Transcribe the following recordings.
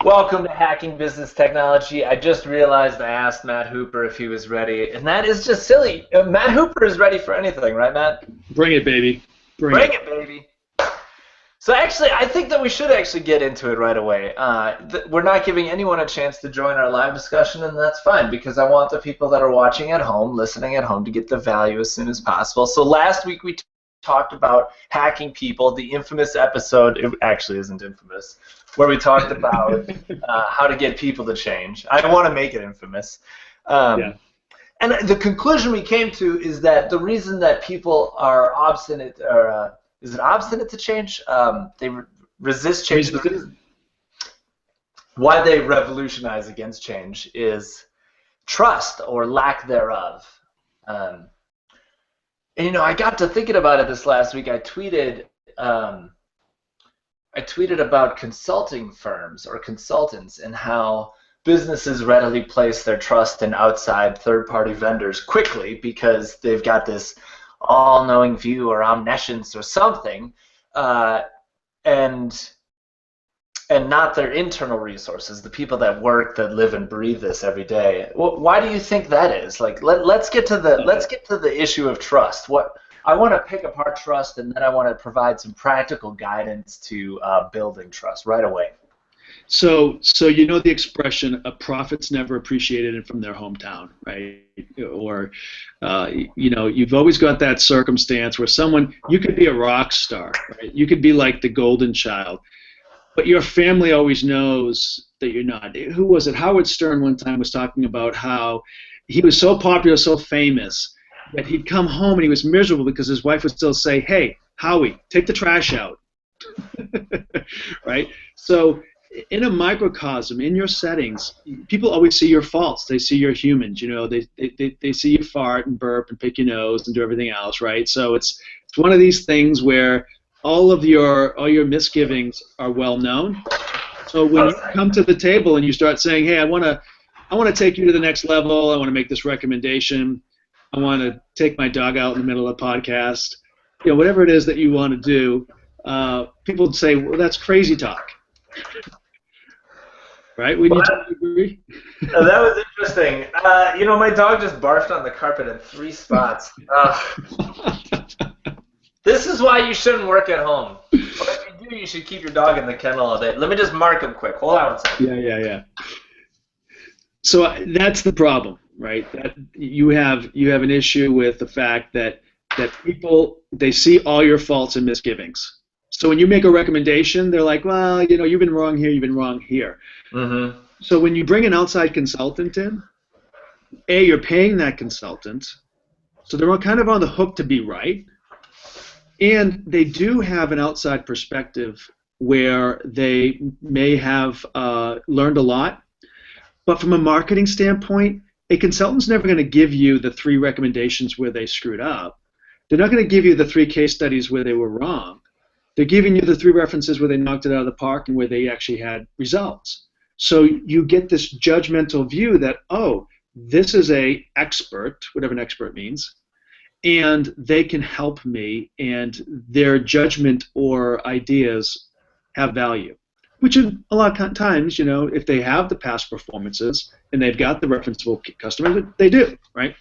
Welcome to Hacking Business Technology. I just realized I asked Matt Hooper if he was ready, and that is just silly. Matt Hooper is ready for anything, right, Matt? Bring it, baby. Bring it, baby. So actually, I think that we should actually get into it right away. We're not giving anyone a chance to join our live discussion, and that's fine, because I want the people that are watching at home, listening at home, to get the value as soon as possible. So last week we talked about hacking people, the infamous episode. It actually isn't infamous, where we talked about how to get people to change. I don't want to make it infamous. And the conclusion we came to is that the reason that people are obstinate, or is it obstinate to change? They resist change. The reason why they revolutionize against change is trust or lack thereof. And, you know, I got to thinking about it this last week. I tweeted about consulting firms or consultants and how businesses readily place their trust in outside third-party vendors quickly because they've got this all-knowing view or omniscience or something, and not their internal resources, the people that work, that live and breathe this every day. Why do you think that is? Like, let's get to the issue of trust. I want to pick apart trust, and then I want to provide some practical guidance to building trust right away. So you know the expression, a prophet's never appreciated from their hometown, right? Or, you know, you've always got that circumstance where you could be a rock star, right? You could be like the golden child, but your family always knows that you're not. Who was it? Howard Stern one time was talking about how he was so popular, so famous, that he'd come home and he was miserable because his wife would still say, "Hey, Howie, take the trash out." Right? So in a microcosm, in your settings, people always see your faults. They see your humans. You know, they see you fart and burp and pick your nose and do everything else, right? So it's one of these things where all your misgivings are well known. So when you come to the table and you start saying, "Hey, I want to take you to the next level. I want to make this recommendation. I want to take my dog out in the middle of a podcast," you know, whatever it is that you want to do, people would say, "Well, that's crazy talk." Right? Would you agree? That was interesting. You know, my dog just barfed on the carpet in 3 spots. This is why you shouldn't work at home. Or if you do, you should keep your dog in the kennel all day. Let me just mark him quick. Hold on one second. Yeah. So that's the problem, right? That you have an issue with the fact that people, they see all your faults and misgivings. So when you make a recommendation, they're like, "Well, you know, you've been wrong here, you've been wrong here." Mm-hmm. So when you bring an outside consultant in, you're paying that consultant, so they're kind of on the hook to be right, and they do have an outside perspective where they may have learned a lot, but from a marketing standpoint, a consultant's never going to give you the 3 recommendations where they screwed up. They're not going to give you the 3 case studies where they were wrong. They're giving you the 3 references where they knocked it out of the park and where they actually had results. So you get this judgmental view that, oh, this is a expert, whatever an expert means, and they can help me, and their judgment or ideas have value. Which a lot of times, you know, if they have the past performances and they've got the referenceable customers, they do, right?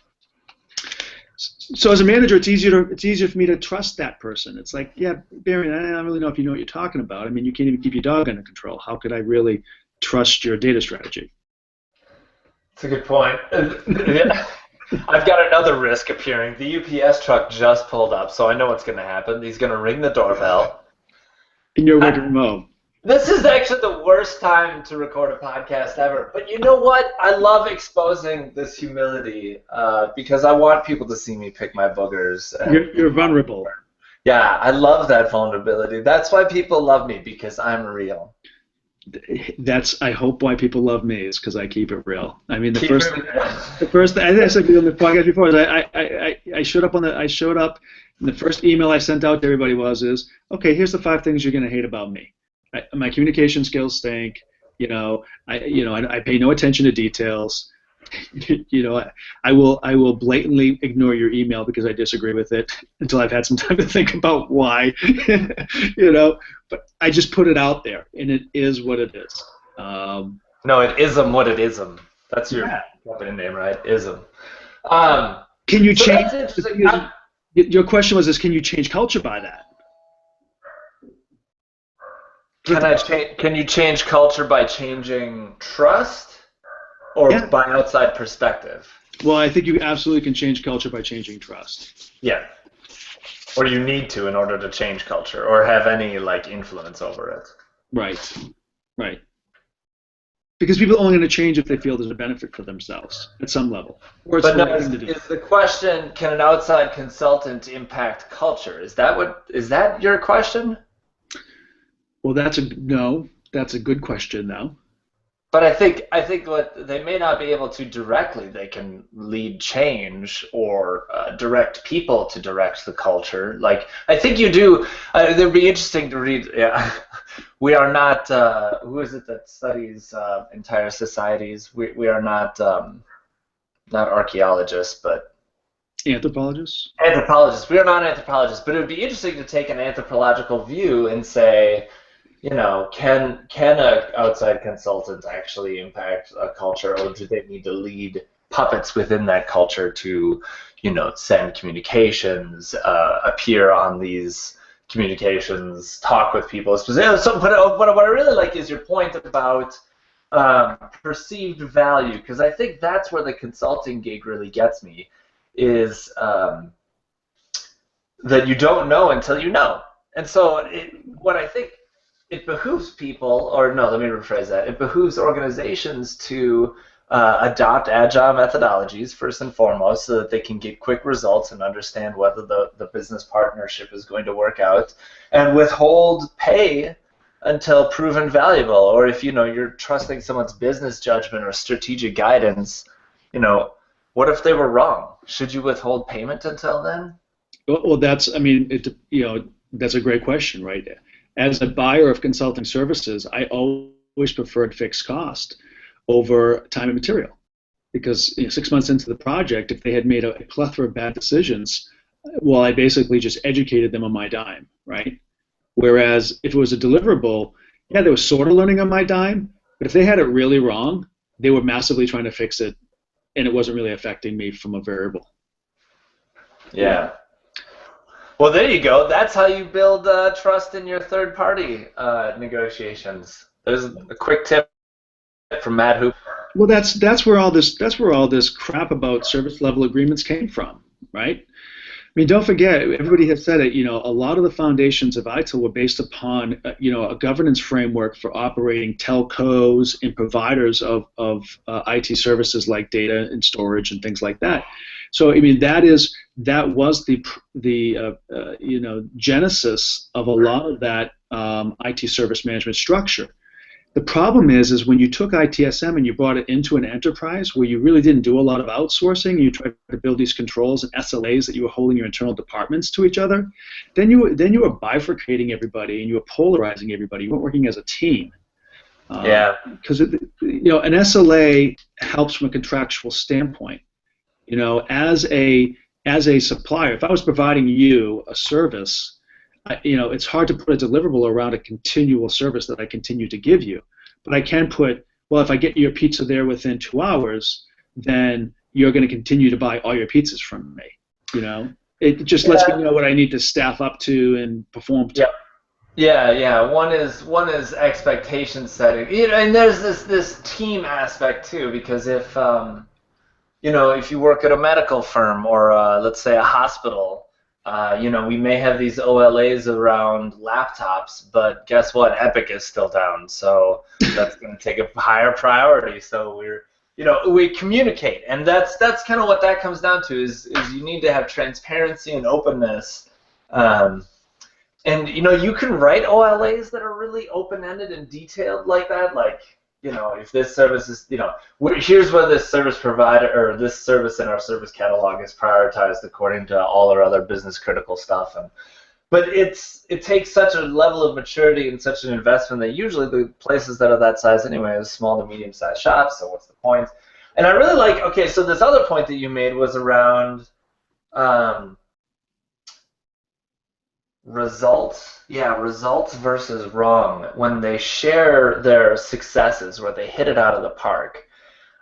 So as a manager, it's easier for me to trust that person. It's like, yeah, Barry, I don't really know if you know what you're talking about. I mean, you can't even keep your dog under control. How could I really trust your data strategy? That's a good point. I've got another risk appearing. The UPS truck just pulled up, so I know what's going to happen. He's going to ring the doorbell. And you're working from home. This is actually the worst time to record a podcast ever. But you know what? I love exposing this humility because I want people to see me pick my boogers. You're vulnerable. Yeah, I love that vulnerability. That's why people love me, because I'm real. That's, I hope, why people love me, is because I keep it real. I mean, the first thing I said on the podcast before is I showed up and the first email I sent out to everybody was, okay, here's the 5 things you're going to hate about me. My communication skills stink. You know, I pay no attention to details. You know, I will blatantly ignore your email because I disagree with it until I've had some time to think about why. You know, but I just put it out there, and it is what it is. No, it ism what it ism. That's your Yeah. company name, right? Ism. Um, Can you so change? that's interesting. Your question was, can you change culture by that? Can I change? Can you change culture by changing trust or Yeah. by outside perspective? Well, I think you absolutely can change culture by changing trust. Yeah. Or you need to in order to change culture or have any like influence over it. Right. Right. Because people are only going to change if they feel there's a benefit for themselves at some level, or it's But the no, right thing to do. is the question, can an outside consultant impact culture? Is that your question? Well, that's a no. That's a good question, though. But I think what they may not be able to directly, they can lead change or direct people to direct the culture. Like I think you do. It would be interesting to read. Yeah, we are not. Who is it that studies entire societies? We are not archaeologists, but Anthropologists. anthropologists. We are not anthropologists, but it would be interesting to take an anthropological view and say, can a outside consultant actually impact a culture, or do they need to lead puppets within that culture to, send communications, appear on these communications, talk with people? So, but what I really like is your point about perceived value, because I think that's where the consulting gig really gets me, is that you don't know until you know. And so what I think it behooves people, or no, let me rephrase that. It behooves organizations to adopt agile methodologies first and foremost so that they can get quick results and understand whether the business partnership is going to work out, and withhold pay until proven valuable. Or if you're trusting someone's business judgment or strategic guidance, you know, what if they were wrong? Should you withhold payment until then? Well, that's. I mean, that's a great question, right? As a buyer of consulting services, I always preferred fixed cost over time and material because 6 months into the project, if they had made a plethora of bad decisions, well, I basically just educated them on my dime, right? Whereas if it was a deliverable, yeah, they were sort of learning on my dime, but if they had it really wrong, they were massively trying to fix it, and it wasn't really affecting me from a variable. Yeah. Well, there you go. That's how you build trust in your third-party negotiations. There's a quick tip from Matt Hooper. Well, that's where all this crap about service level agreements came from, right? I mean, don't forget, everybody has said it. A lot of the foundations of ITIL were based upon, a governance framework for operating telcos and providers of IT services like data and storage and things like that. So, I mean, that was the genesis of a lot of that IT service management structure. The problem is when you took ITSM and you brought it into an enterprise where you really didn't do a lot of outsourcing, you tried to build these controls and SLAs that you were holding your internal departments to each other, then you were bifurcating everybody and you were polarizing everybody. You weren't working as a team. Yeah. Because an SLA helps from a contractual standpoint. As a supplier, if I was providing you a service, it's hard to put a deliverable around a continual service that I continue to give you. But I can put, well, if I get your pizza there within 2 hours, then you're going to continue to buy all your pizzas from me. It just lets me know what I need to staff up to and perform to. Yeah. Yeah. One is expectation setting. And there's this team aspect too, because if you work at a medical firm or let's say a hospital, we may have these OLAs around laptops, but guess what? Epic is still down, so that's going to take a higher priority. So we communicate, and that's kind of what that comes down to is you need to have transparency and openness. And you can write OLAs that are really open-ended and detailed like that, like if this service is, here's where this service provider or this service in our service catalog is prioritized according to all our other business critical stuff. But it takes such a level of maturity and such an investment that usually the places that are that size anyway are small to medium-sized shops. So what's the point? And I really like. Okay, so this other point that you made was around. results versus wrong when they share their successes where they hit it out of the park.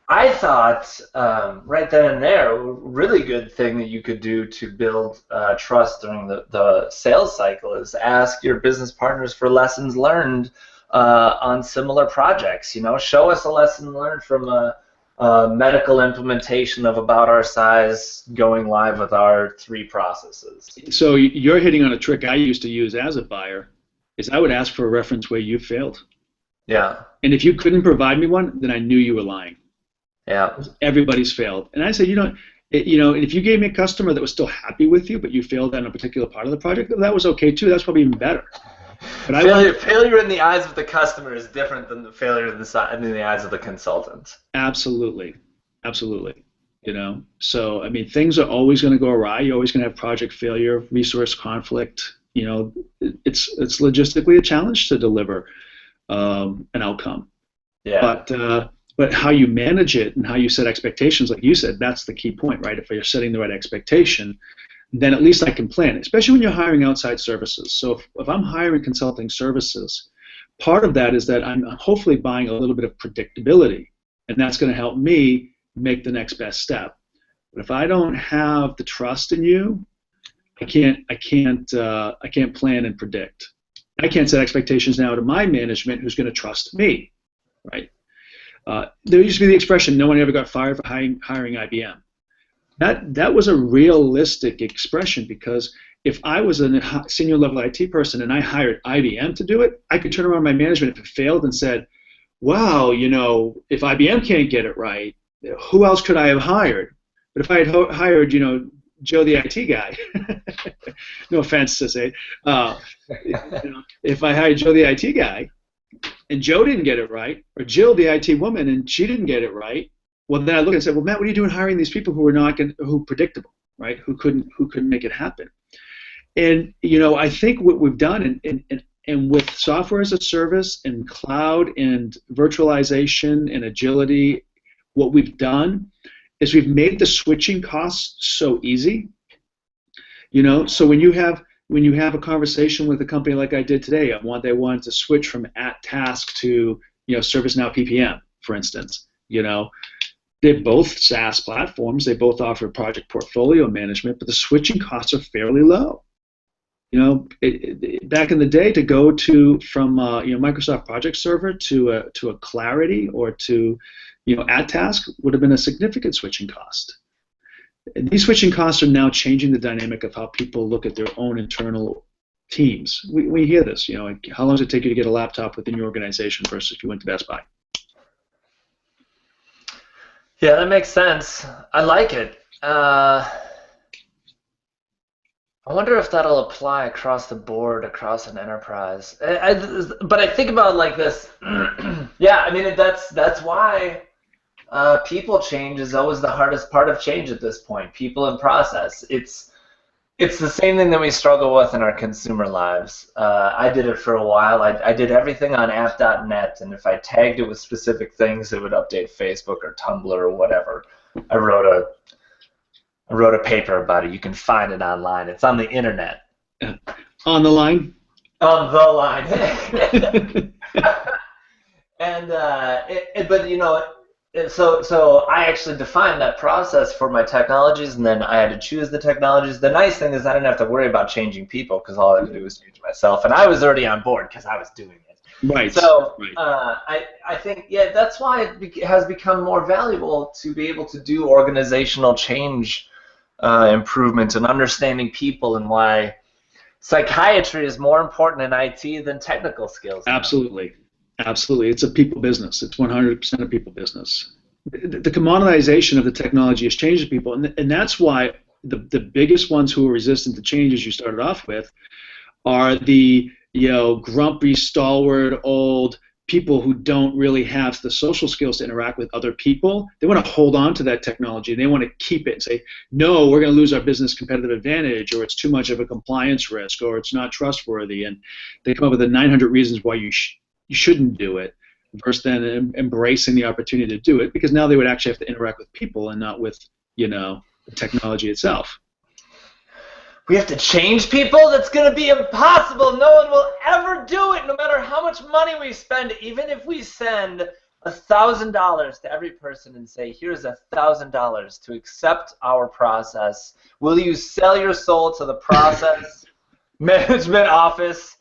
I thought right then and there, a really good thing that you could do to build trust during the sales cycle is ask your business partners for lessons learned on similar projects. You know, show us a lesson learned from a medical implementation of about our size going live with our 3 processes. So you're hitting on a trick I used to use as a buyer, is I would ask for a reference where you failed. Yeah. And if you couldn't provide me one, then I knew you were lying. Yeah. Everybody's failed. And I said, if you gave me a customer that was still happy with you, but you failed on a particular part of the project, that was okay too. That's probably even better. But failure in the eyes of the customer is different than the failure in the eyes of the consultant. Absolutely. Absolutely. So, I mean, things are always going to go awry. You're always going to have project failure, resource conflict. It's logistically a challenge to deliver an outcome. Yeah. But how you manage it and how you set expectations, like you said, that's the key point, right? If you're setting the right expectation, then at least I can plan, especially when you're hiring outside services. So if I'm hiring consulting services, part of that is that I'm hopefully buying a little bit of predictability, and that's going to help me make the next best step. But if I don't have the trust in you, I can't plan and predict. I can't set expectations now to my management who's going to trust me, right? There used to be the expression, no one ever got fired for hiring IBM. That was a realistic expression, because if I was a senior level IT person and I hired IBM to do it, I could turn around my management if it failed and said, wow, if IBM can't get it right, who else could I have hired? But if I had hired, Joe the IT guy, no offense to say, if I hired Joe the IT guy, and Joe didn't get it right, or Jill, the IT woman, and she didn't get it right, well, then I look and say, well, Matt, what are you doing hiring these people who are who predictable, right? Who couldn't make it happen? And I think what we've done, and with software as a service and cloud and virtualization and agility, what we've done is we've made the switching costs so easy. So when you have a conversation with a company like I did today, they wanted to switch from @task to ServiceNow PPM, for instance. They're both SaaS platforms. They both offer project portfolio management, but the switching costs are fairly low. Back in the day, to go from Microsoft Project Server to a Clarity or to @task would have been a significant switching cost. These switching costs are now changing the dynamic of how people look at their own internal teams. We hear this, how long does it take you to get a laptop within your organization versus if you went to Best Buy? Yeah, that makes sense. I like it. I wonder if that'll apply across the board, across an enterprise. But I think about it like this. Yeah, I mean, that's why people change is always the hardest part of change at this point. People and process. It's the same thing that we struggle with in our consumer lives. I did it for a while. I did everything on app.net, and if I tagged it with specific things, it would update Facebook or Tumblr or whatever. I wrote a paper about it. You can find it online. It's on the internet. On the line? On the line. And but so I actually defined that process for my technologies, and then I had to choose the technologies. The nice thing is I didn't have to worry about changing people because all I had to do was change myself, and I was already on board because I was doing it. Right. So right. I think that's why it has become more valuable to be able to do organizational change improvement and understanding people, and why psychiatry is more important in IT than technical skills. Absolutely. Absolutely. It's a people business. It's 100% a people business. The commoditization of the technology has changed people, and that's why the biggest ones who are resistant to change, as you started off with, are the grumpy, stalwart, old people who don't really have the social skills to interact with other people. They want to hold on to that technology. They want to keep it and say, no, we're going to lose our business competitive advantage, or it's too much of a compliance risk, or it's not trustworthy. And they come up with 900 reasons why you shouldn't do it, versus then embracing the opportunity to do it, because now they would actually have to interact with people and not with the technology itself. we have to change people? That's going to be impossible. No one will ever do it, no matter how much money we spend. Even if we send $1,000 to every person and say, here's $1,000 to accept our process. Will you sell your soul to the process management office?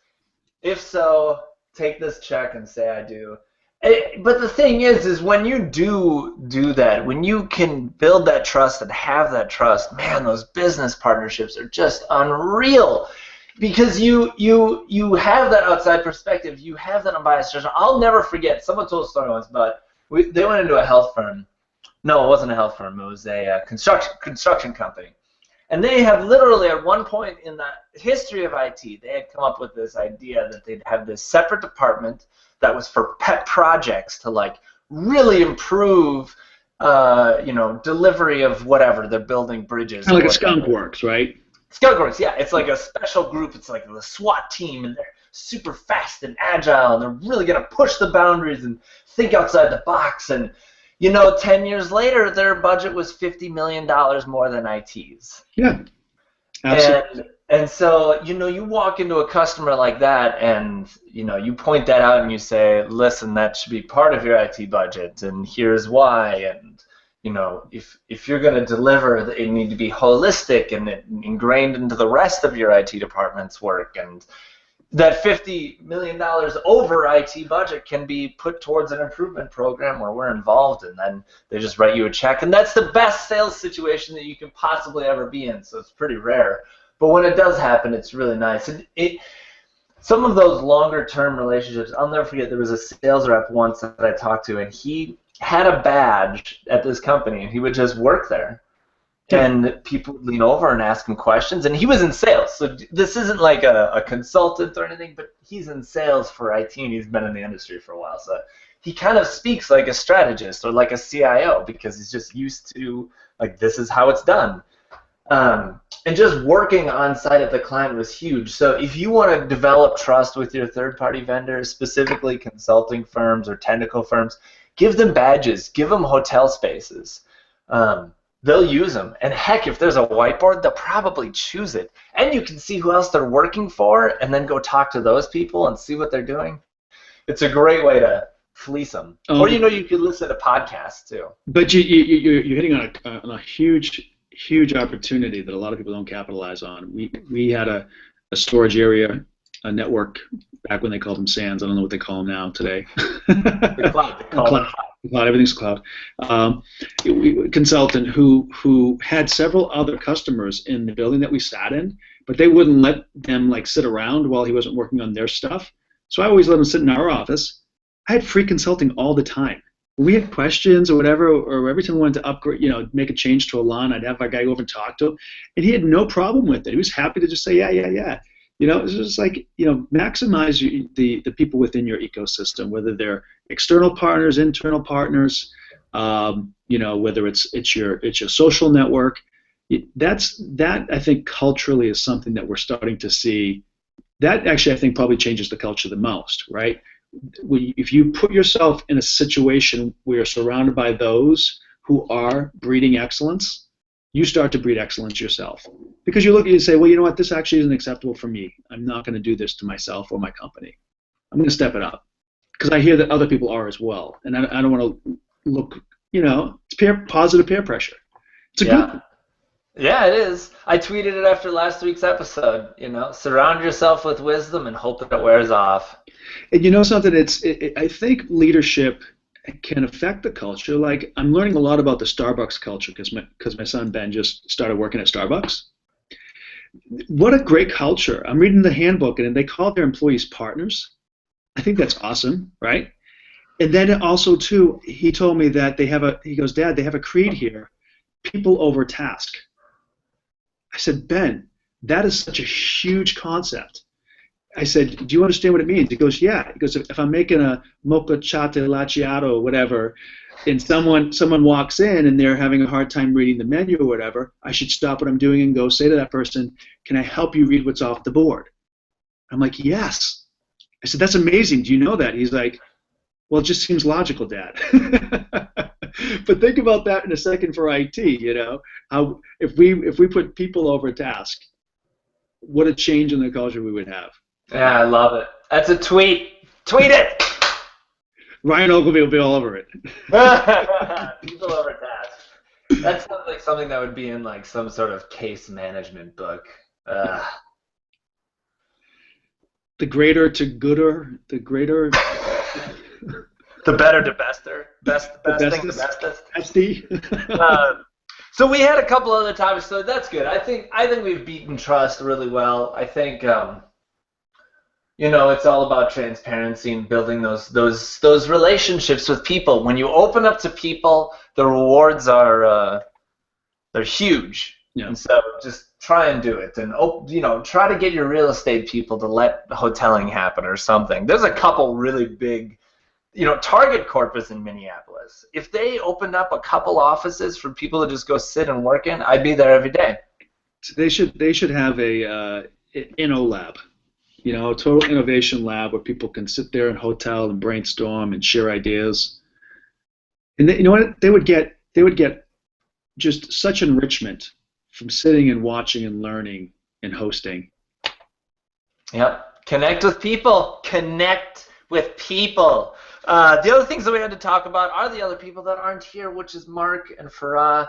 If so, take this check and say I do. But the thing is when you do that, when you can build that trust and have that trust, man, those business partnerships are just unreal. Because you have that outside perspective, you have that unbiased judgment. I'll never forget, someone told a story once, but they went into a health firm. No, it wasn't a health firm. It was a construction company. And they have literally, at one point in the history of IT, they had come up with this idea that they'd have this separate department that was for pet projects to like really improve, delivery of whatever they're building bridges. Kind of like a skunk works, right? Skunk works, yeah. It's like a special group. It's like the SWAT team, and they're super fast and agile, and they're really gonna push the boundaries and think outside the box. And 10 years later, their budget was $50 million more than IT's. Yeah, absolutely. And so, you walk into a customer like that and, you point that out and you say, listen, that should be part of your IT budget and here's why. And, if you're going to deliver, it need to be holistic and ingrained into the rest of your IT department's work. And that $50 million over IT budget can be put towards an improvement program where we're involved, and then they just write you a check. And that's the best sales situation that you can possibly ever be in, so it's pretty rare. But when it does happen, it's really nice. And some of those longer-term relationships, I'll never forget, there was a sales rep once that I talked to, and he had a badge at this company, and he would just work there. And people would lean over and ask him questions, and he was in sales. So this isn't like a consultant or anything, but he's in sales for IT, and he's been in the industry for a while. So he kind of speaks like a strategist or like a CIO because he's just used to, like, this is how it's done. And just working on site at the client was huge. So if you want to develop trust with your third-party vendors, specifically consulting firms or technical firms, give them badges, give them hotel spaces. They'll use them. And heck, if there's a whiteboard, they'll probably choose it. And you can see who else they're working for and then go talk to those people and see what they're doing. It's a great way to fleece them. Or, you could listen to podcasts, too. But you're hitting on a huge opportunity that a lot of people don't capitalize on. We had a storage area, a network, back when they called them SANs. I don't know what they call them now today. The cloud. Cloud, everything's cloud. Consultant who had several other customers in the building that we sat in, but they wouldn't let them like sit around while he wasn't working on their stuff. So I always let him sit in our office. I had free consulting all the time. When we had questions or whatever, or every time we wanted to upgrade, make a change to a LAN, I'd have our guy go over and talk to him, and he had no problem with it. He was happy to just say, yeah. It's just like, maximize the people within your ecosystem, whether they're external partners, internal partners, whether it's your social network. That I think culturally is something that we're starting to see. That actually I think probably changes the culture the most, right? If you put yourself in a situation where you're surrounded by those who are breeding excellence, you start to breed excellence yourself. Because you look at it and say, well, you know what, this actually isn't acceptable for me. I'm not going to do this to myself or my company. I'm going to step it up. Because I hear that other people are as well. And I don't want to look, it's positive peer pressure. It's a good. Yeah, it is. I tweeted it after last week's episode, surround yourself with wisdom and hope that it wears off. And something, I think leadership can affect the culture. Like, I'm learning a lot about the Starbucks culture because my son Ben just started working at Starbucks. What a great culture. I'm reading the handbook, and they call their employees partners. I think that's awesome, right? And then also, too, he told me that he goes, Dad, they have a creed here, people over task. I said, Ben, that is such a huge concept. I said, do you understand what it means? He goes, yeah. He goes, if I'm making a mocha latte macchiato or whatever, and someone walks in and they're having a hard time reading the menu or whatever, I should stop what I'm doing and go say to that person, can I help you read what's off the board? I'm like, yes. I said, that's amazing. Do you know that? He's like, well, it just seems logical, Dad. But think about that in a second for IT, how if we put people over task, what a change in the culture we would have. Yeah, I love it. That's a tweet. Tweet it. Ryan Ogilvy will be all over it. People over task. That sounds like something that would be in like some sort of case management book. The greater to gooder, the greater. The better to bester. Best thing to bestest. So we had a couple other topics, so that's good. I think we've beaten trust really well. I think it's all about transparency and building those relationships with people. When you open up to people, the rewards are they're huge. Yeah. And so just try and do it, and try to get your real estate people to let hoteling happen or something. There's a couple really big, Target Corp is in Minneapolis. If they opened up a couple offices for people to just go sit and work in, I'd be there every day. They should have a Inno lab. A total innovation lab where people can sit there and hotel and brainstorm and share ideas. And you know what? They would get just such enrichment from sitting and watching and learning and hosting. Yep. Connect with people. Connect with people. The other things that we had to talk about are the other people that aren't here, which is Mark and Farah.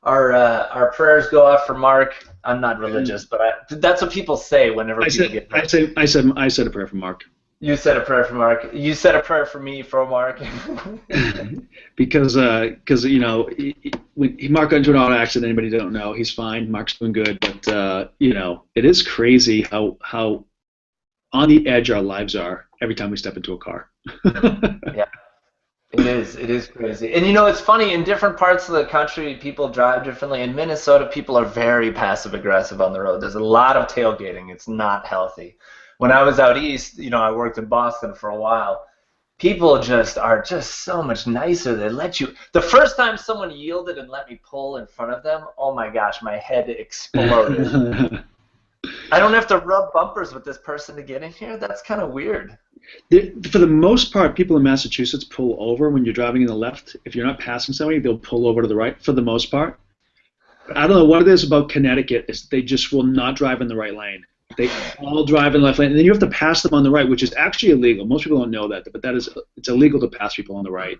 Our prayers go out for Mark. I'm not religious, but that's what people say whenever people get married. I said a prayer for Mark. You said a prayer for Mark. You said a prayer for me for Mark. because Mark got into an auto accident. Anybody don't know, he's fine. Mark's doing good, but it is crazy how on the edge our lives are every time we step into a car. Yeah. It is crazy. And it's funny, in different parts of the country, people drive differently. In Minnesota, people are very passive-aggressive on the road. There's a lot of tailgating. It's not healthy. When I was out east, I worked in Boston for a while. People are just so much nicer. They let you. The first time someone yielded and let me pull in front of them, oh my gosh, my head exploded. I don't have to rub bumpers with this person to get in here? That's kind of weird. For the most part, people in Massachusetts pull over when you're driving in the left. If you're not passing somebody, they'll pull over to the right for the most part. I don't know what it is about Connecticut. Is they just will not drive in the right lane. They all drive in the left lane, and then you have to pass them on the right, which is actually illegal. Most people don't know that, but it's illegal to pass people on the right.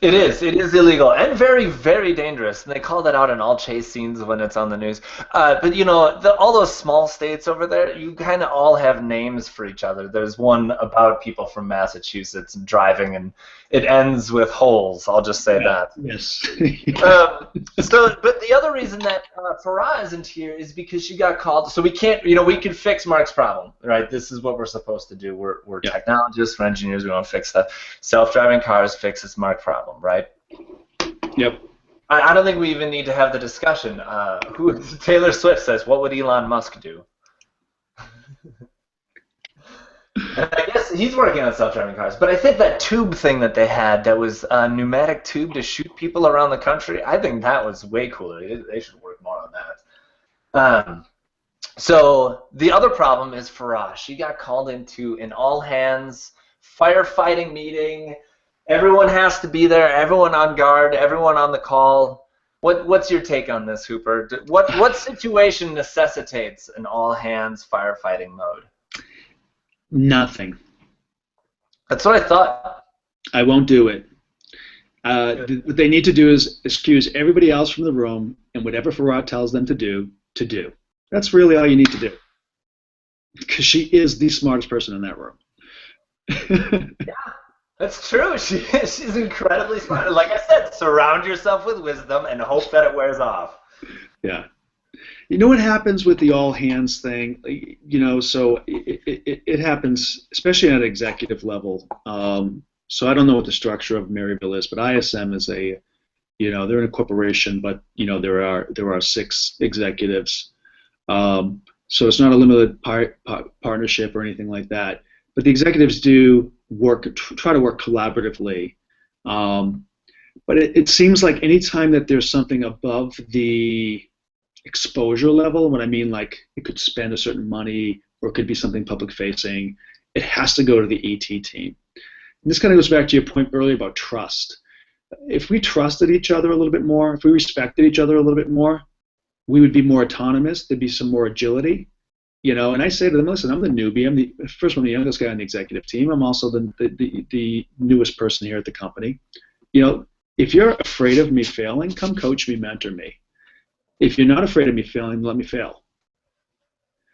It is illegal and very, very dangerous. And they call that out in all chase scenes when it's on the news. But all those small states over there, you kind of all have names for each other. There's one about people from Massachusetts driving, and it ends with holes. I'll just say that. Yes. But the other reason that Farah isn't here is because she got called. So we can't, we can fix Mark's problem, right? This is what we're supposed to do. We're technologists, we're engineers. We want to fix stuff. Self-driving cars fixes Mark's problem, right? Yep. I don't think we even need to have the discussion. Taylor Swift says, "What would Elon Musk do?" And I guess he's working on self-driving cars. But I think that tube thing that they had, that was a pneumatic tube to shoot people around the country, I think that was way cooler. They should work more on that. So the other problem is Farah. She got called into an all-hands firefighting meeting. Everyone has to be there. Everyone on guard. Everyone on the call. What's your take on this, Hooper? What situation necessitates an all-hands firefighting mode? Nothing. That's what I thought. I won't do it. What they need to do is excuse everybody else from the room, and whatever Farah tells them to do. That's really all you need to do. Because she is the smartest person in that room. Yeah, that's true. She's incredibly smart. Like I said, surround yourself with wisdom and hope that it wears off. Yeah. You know what happens with the all hands thing? So it happens, especially at an executive level. So I don't know what the structure of Maryville is, but ISM is they're in a corporation, but there are 6 executives. So it's not a limited partnership or anything like that. But the executives do try to work collaboratively. But it seems like any time that there's something above the exposure level, what I mean, like it could spend a certain money or it could be something public facing, it has to go to the ET team. And this kind of goes back to your point earlier about trust. If we trusted each other a little bit more, if we respected each other a little bit more, we would be more autonomous. There'd be some more agility. And I say to them, listen, I'm the newbie. I'm the first one, the youngest guy on the executive team. I'm also the newest person here at the company. If you're afraid of me failing, come coach me, mentor me. If you're not afraid of me failing, let me fail.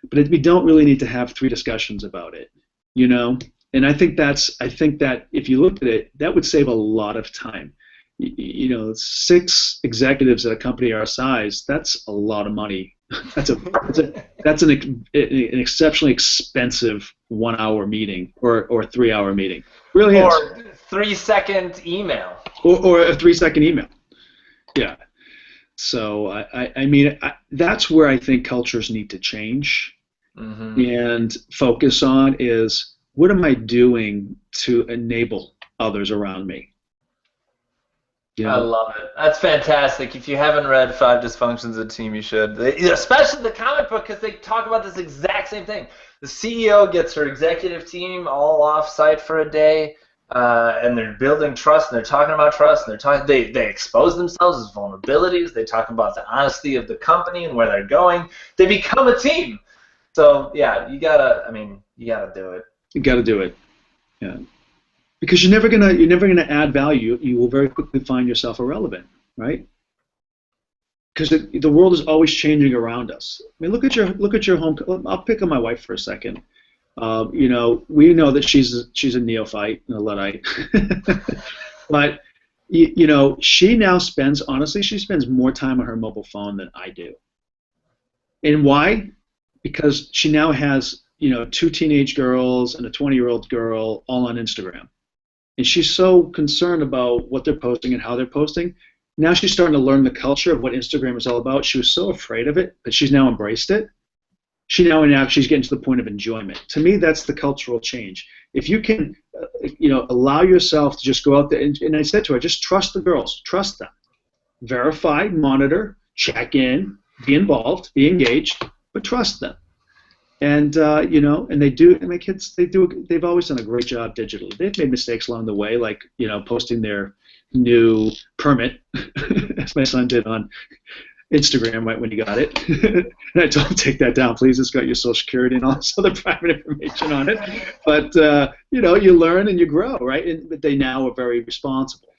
But we don't really need to have 3 discussions about it, And I think that if you looked at it, that would save a lot of time. 6 executives at a company our size, that's a lot of money. That's an exceptionally expensive 1-hour meeting or 3-hour meeting. Really is. Or 3-second email. Or a 3-second email. Yeah. So I mean, that's where I think cultures need to change and focus on is what am I doing to enable others around me? I love it. That's fantastic. If you haven't read 5 Dysfunctions of a Team, you should. Especially the comic book, because they talk about this exact same thing. The CEO gets her executive team all off-site for a day, and they're building trust, and they're talking about trust, and they expose themselves as vulnerabilities. They talk about the honesty of the company and where they're going. They become a team. So yeah, you gotta do it. You gotta do it. Yeah. Because you're never gonna add value. You will very quickly find yourself irrelevant, right? Because the world is always changing around us. I mean, look at your home. I'll pick on my wife for a second. We know that she's a neophyte, a Luddite, but she now spends more time on her mobile phone than I do. And why? Because she now has 2 teenage girls and a 20-year-old girl all on Instagram. And she's so concerned about what they're posting and how they're posting. Now she's starting to learn the culture of what Instagram is all about. She was so afraid of it, but she's now embraced it. She's getting to the point of enjoyment. To me, that's the cultural change. If you can, allow yourself to just go out there, and I said to her, just trust the girls. Trust them. Verify, monitor, check in, be involved, be engaged, but trust them. And and they do. And my kids, they've always done a great job digitally. They've made mistakes along the way, like posting their new permit, as my son did on Instagram right when he got it. And I told him, take that down, please. It's got your social security and all this other private information on it. But you learn and you grow, right? But they now are very responsible.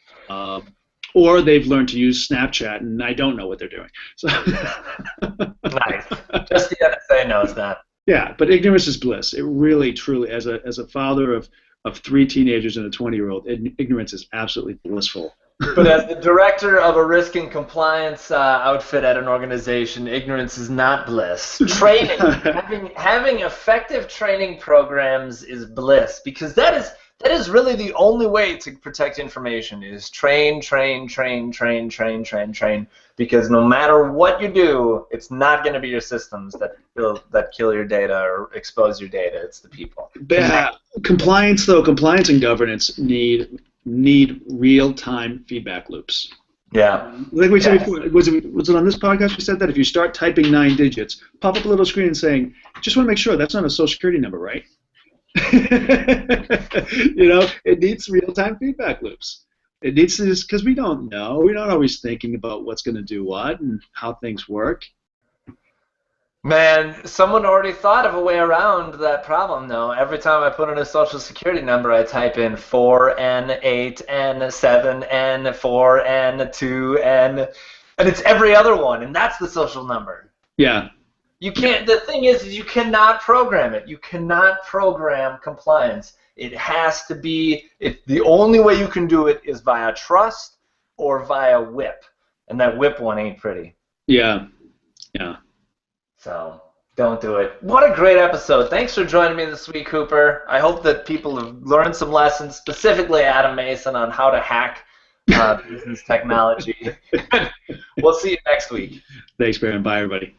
Or they've learned to use Snapchat, and I don't know what they're doing. So nice. Just the NSA knows that. Yeah, but ignorance is bliss. It really, truly, as a father of 3 teenagers and a 20-year-old, ignorance is absolutely blissful. But as the director of a risk and compliance outfit at an organization, ignorance is not bliss. Training, having effective training programs is bliss, because that is really the only way to protect information is train. Because no matter what you do, it's not going to be your systems that kill your data or expose your data. It's the people. Compliance and governance need real-time feedback loops. Yeah. Like we said before, was it on this podcast we said that if you start typing 9 digits, pop up a little screen saying, just want to make sure that's not a social security number, right? It needs real-time feedback loops. It needs to, just because we don't know. We're not always thinking about what's going to do what and how things work. Man, someone already thought of a way around that problem, though. Every time I put in a social security number, I type in 4N8N7N 4N2N, and it's every other one, and that's the social number. Yeah. You can't. The thing is you cannot program it. You cannot program compliance. It has to be. The only way you can do it is via trust or via whip, and that whip one ain't pretty. Yeah. Yeah. So don't do it. What a great episode. Thanks for joining me this week, Cooper. I hope that people have learned some lessons, specifically Adam Mason, on how to hack business technology. We'll see you next week. Thanks, Baron. Bye, everybody.